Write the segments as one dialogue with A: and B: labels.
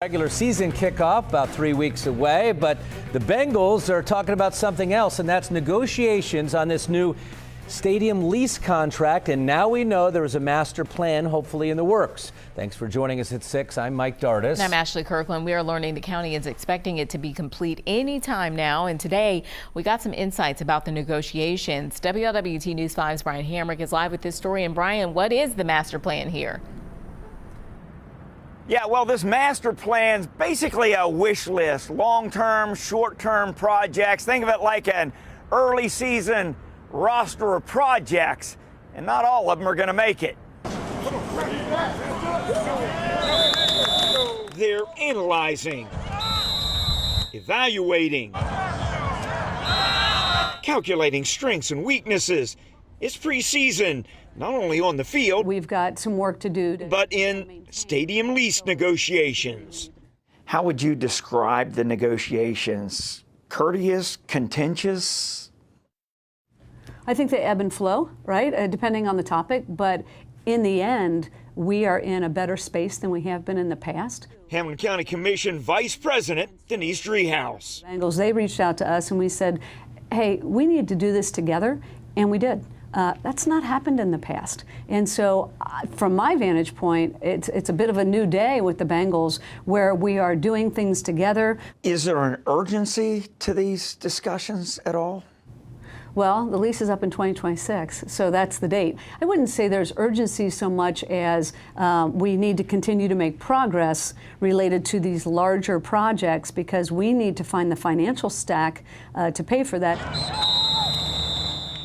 A: Regular season kickoff about 3 weeks away, but the Bengals are talking about something else, and that's negotiations on this new stadium lease contract. And now we know there is a master plan, hopefully in the works. Thanks for joining us at 6. I'm Mike Dardis.
B: And I'm Ashley Kirkland. We are learning the county is expecting it to be complete anytime now. And today we got some insights about the negotiations. WLWT News 5's Brian Hamrick is live with this story. And Brian, what is the master plan here?
C: Yeah, well, this master plan's basically a wish list, long-term, short-term projects. Think of it like an early season roster of projects, and not all of them are going to make it. They're analyzing, evaluating, calculating strengths and weaknesses. It's preseason, not only on the field,
D: we've got some work to do,
C: but in stadium lease negotiations. How would you describe the negotiations? Courteous, contentious?
D: I think they ebb and flow, right, depending on the topic. But in the end, we are in a better space than we have been in the past.
C: Hamilton County Commission Vice President Denise Driehaus.
D: Bengals, they reached out to us and we said, hey, we need to do this together, and we did. That's not happened in the past. And so from my vantage point, it's a bit of a new day with the Bengals where we are doing things together.
C: Is there an urgency to these discussions at all?
D: Well, the lease is up in 2026, so that's the date. I wouldn't say there's urgency so much as we need to continue to make progress related to these larger projects because we need to find the financial stack to pay for that.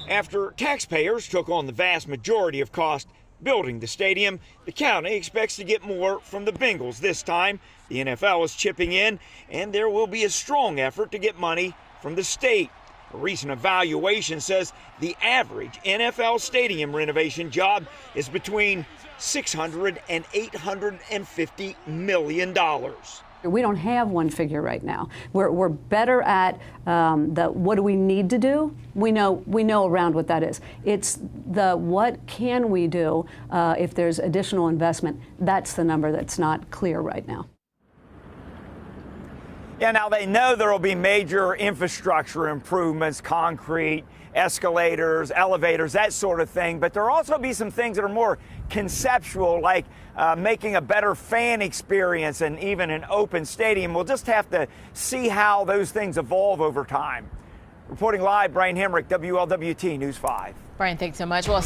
C: After taxpayers took on the vast majority of cost building the stadium, the county expects to get more from the Bengals this time. The NFL is chipping in, and there will be a strong effort to get money from the state. A recent evaluation says the average NFL stadium renovation job is between $600 and $850 million.
D: We don't have one figure right now. We're better at what do we need to do. We know around what that is. It's the what can we do if there's additional investment. That's the number that's not clear right now.
C: Yeah, now they know there will be major infrastructure improvements, concrete, escalators, elevators, that sort of thing. But there will also be some things that are more conceptual, like making a better fan experience and even an open stadium. We'll just have to see how those things evolve over time. Reporting live, Brian Hamrick, WLWT News 5.
B: Brian, thanks so much. Well,